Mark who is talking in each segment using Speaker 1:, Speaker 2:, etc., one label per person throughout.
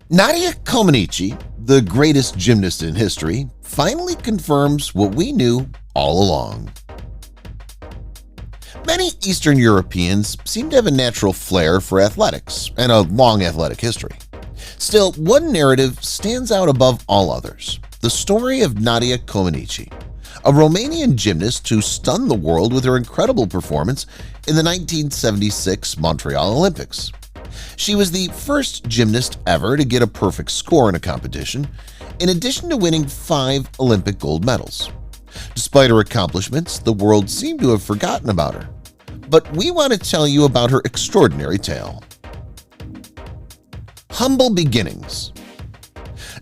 Speaker 1: Nadia Comaneci, the greatest gymnast in history, finally confirms what we knew all along. Many Eastern Europeans seem to have a natural flair for athletics and a long athletic history. Still, one narrative stands out above all others: the story of Nadia Comaneci, a Romanian gymnast who stunned the world with her incredible performance in the 1976 Montreal Olympics. She was the first gymnast ever to get a perfect score in a competition, in addition to winning 5 Olympic gold medals. Despite her accomplishments, the world seemed to have forgotten about her. But we want to tell you about her extraordinary tale. Humble beginnings.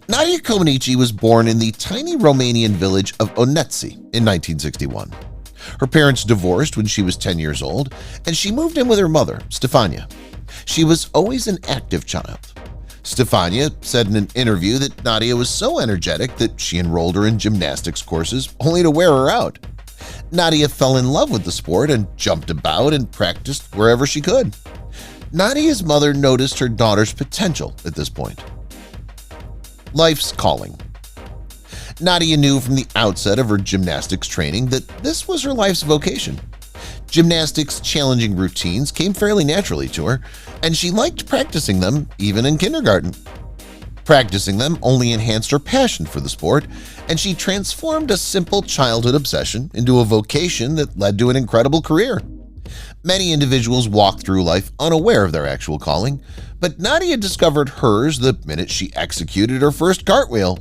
Speaker 1: Nadia Comaneci was born in the tiny Romanian village of Onetsi in 1961. Her parents divorced when she was 10 years old, and she moved in with her mother, Stefania. She was always an active child. Stefania said in an interview that Nadia was so energetic that she enrolled her in gymnastics courses only to wear her out. Nadia fell in love with the sport and jumped about and practiced wherever she could. Nadia's mother noticed her daughter's potential at this point. Life's calling. Nadia knew from the outset of her gymnastics training that this was her life's vocation. Gymnastics' challenging routines came fairly naturally to her, and she liked practicing them even in kindergarten. Practicing them only enhanced her passion for the sport, and she transformed a simple childhood obsession into a vocation that led to an incredible career. Many individuals walk through life unaware of their actual calling, but Nadia discovered hers the minute she executed her first cartwheel.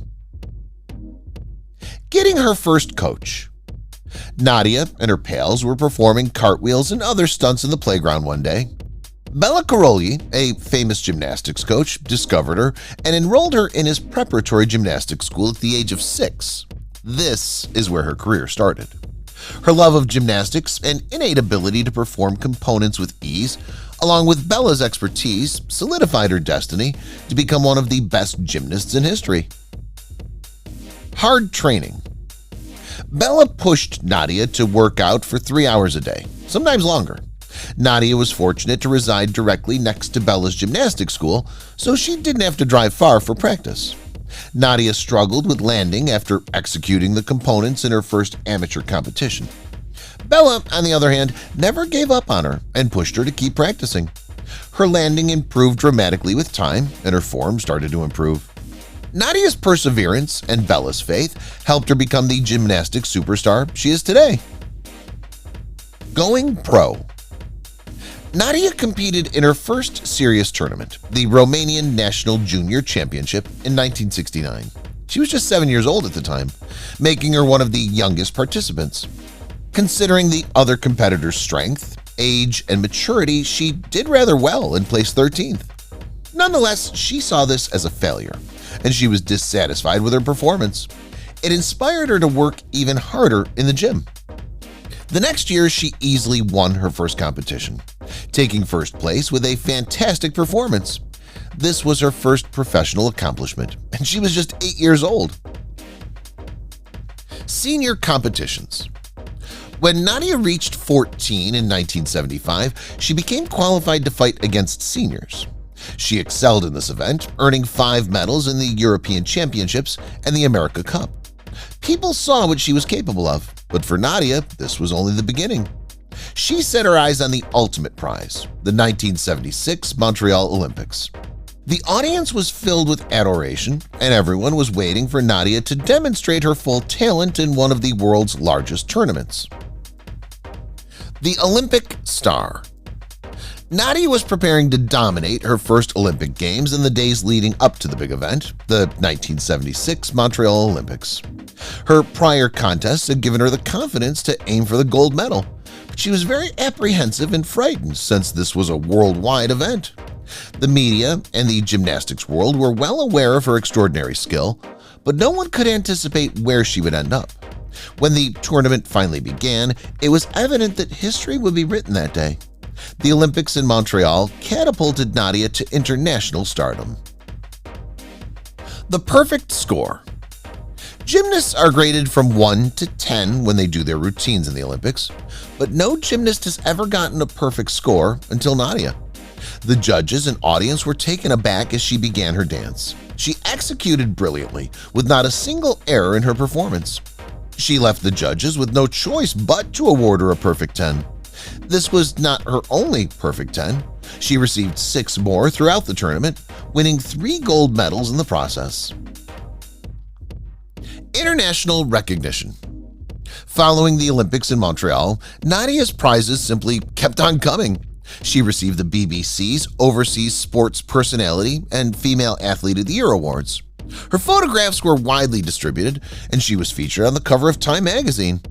Speaker 1: Getting her first coach. Nadia and her pals were performing cartwheels and other stunts in the playground one day. Bella Caroli, a famous gymnastics coach, discovered her and enrolled her in his preparatory gymnastics school at the age of 6. This is where her career started. Her love of gymnastics and innate ability to perform components with ease, along with Bella's expertise, solidified her destiny to become one of the best gymnasts in history. Hard training. Bella pushed Nadia to work out for 3 hours a day, sometimes longer. Nadia was fortunate to reside directly next to Bella's gymnastics school, so she didn't have to drive far for practice. Nadia struggled with landing after executing the components in her first amateur competition. Bella, on the other hand, never gave up on her and pushed her to keep practicing. Her landing improved dramatically with time, and her form started to improve. Nadia's perseverance and Bella's faith helped her become the gymnastics superstar she is today. Going pro. Nadia competed in her first serious tournament, the Romanian National Junior Championship, in 1969. She was just 7 years old at the time, making her one of the youngest participants. Considering the other competitors' strength, age, and maturity, she did rather well and placed 13th. Nonetheless, she saw this as a failure, and she was dissatisfied with her performance. It inspired her to work even harder in the gym. The next year, she easily won her first competition, taking first place with a fantastic performance. This was her first professional accomplishment, and she was just 8 years old. Senior competitions. When Nadia reached 14 in 1975, she became qualified to fight against seniors. She excelled in this event, earning 5 medals in the European Championships and the America Cup. People saw what she was capable of, but for Nadia, this was only the beginning. She set her eyes on the ultimate prize, the 1976 Montreal Olympics. The audience was filled with adoration, and everyone was waiting for Nadia to demonstrate her full talent in one of the world's largest tournaments. The Olympic Star. Nadia was preparing to dominate her first Olympic Games in the days leading up to the big event, the 1976 Montreal Olympics. Her prior contests had given her the confidence to aim for the gold medal, but she was very apprehensive and frightened since this was a worldwide event. The media and the gymnastics world were well aware of her extraordinary skill, but no one could anticipate where she would end up. When the tournament finally began, it was evident that history would be written that day. The Olympics in Montreal catapulted Nadia to international stardom. The perfect score. Gymnasts are graded from 1 to 10 when they do their routines in the Olympics, but no gymnast has ever gotten a perfect score until Nadia. The judges and audience were taken aback as she began her dance. She executed brilliantly, with not a single error in her performance. She left the judges with no choice but to award her a perfect 10. This was not her only perfect 10. She received 6 more throughout the tournament, winning 3 gold medals in the process. International recognition. Following the Olympics in Montreal, Nadia's prizes simply kept on coming. She received the BBC's Overseas Sports Personality and Female Athlete of the Year awards. Her photographs were widely distributed, and she was featured on the cover of Time magazine.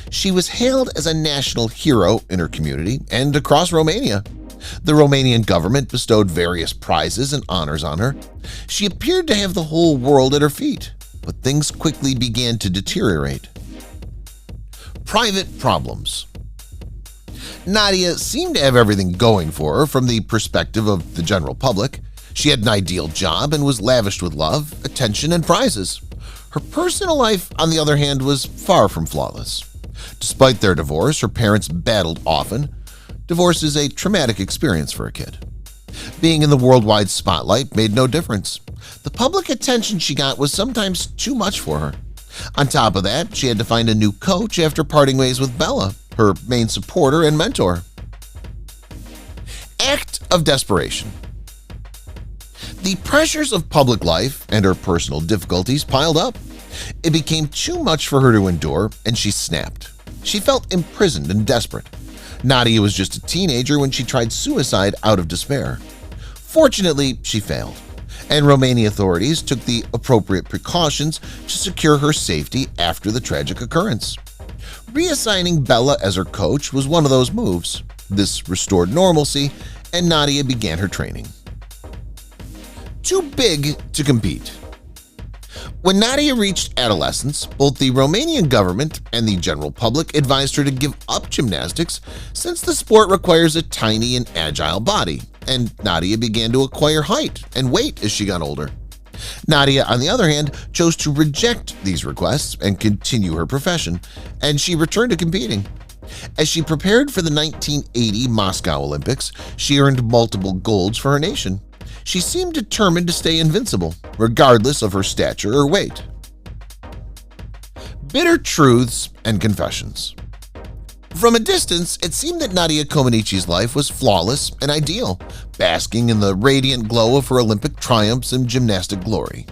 Speaker 1: She was hailed as a national hero in her community and across Romania. The Romanian government bestowed various prizes and honors on her. She appeared to have the whole world at her feet, but things quickly began to deteriorate. Private problems. Nadia seemed to have everything going for her from the perspective of the general public. She had an ideal job and was lavished with love, attention, and prizes. Her personal life, on the other hand, was far from flawless. Despite their divorce, her parents battled often. Divorce is a traumatic experience for a kid. Being in the worldwide spotlight made no difference. The public attention she got was sometimes too much for her. On top of that, she had to find a new coach after parting ways with Bella, her main supporter and mentor. Act of desperation. The pressures of public life and her personal difficulties piled up. It became too much for her to endure, and she snapped. She felt imprisoned and desperate. Nadia was just a teenager when she tried suicide out of despair. Fortunately, she failed, and Romanian authorities took the appropriate precautions to secure her safety after the tragic occurrence. Reassigning Bella as her coach was one of those moves. This restored normalcy, and Nadia began her training. Too big to compete. When Nadia reached adolescence, both the Romanian government and the general public advised her to give up gymnastics since the sport requires a tiny and agile body, and Nadia began to acquire height and weight as she got older. Nadia, on the other hand, chose to reject these requests and continue her profession, and she returned to competing. As she prepared for the 1980 Moscow Olympics, she earned multiple golds for her nation. She seemed determined to stay invincible, regardless of her stature or weight. Bitter truths and confessions. From a distance, it seemed that Nadia Comaneci's life was flawless and ideal, basking in the radiant glow of her Olympic triumphs and gymnastic glory.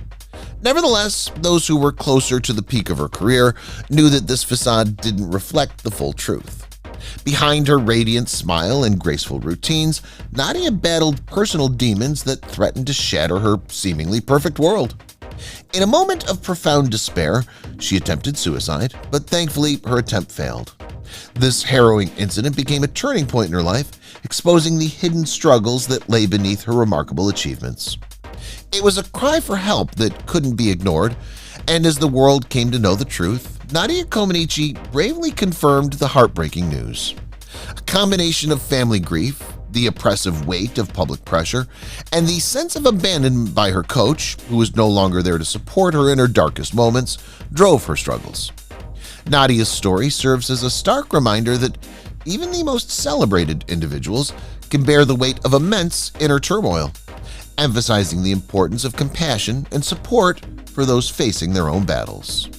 Speaker 1: Nevertheless, those who were closer to the peak of her career knew that this facade didn't reflect the full truth. Behind her radiant smile and graceful routines, Nadia battled personal demons that threatened to shatter her seemingly perfect world. In a moment of profound despair, she attempted suicide, but thankfully her attempt failed. This harrowing incident became a turning point in her life, exposing the hidden struggles that lay beneath her remarkable achievements. It was a cry for help that couldn't be ignored, and as the world came to know the truth, Nadia Comaneci bravely confirmed the heartbreaking news. A combination of family grief, the oppressive weight of public pressure, and the sense of abandonment by her coach, who was no longer there to support her in her darkest moments, drove her struggles. Nadia's story serves as a stark reminder that even the most celebrated individuals can bear the weight of immense inner turmoil, emphasizing the importance of compassion and support for those facing their own battles.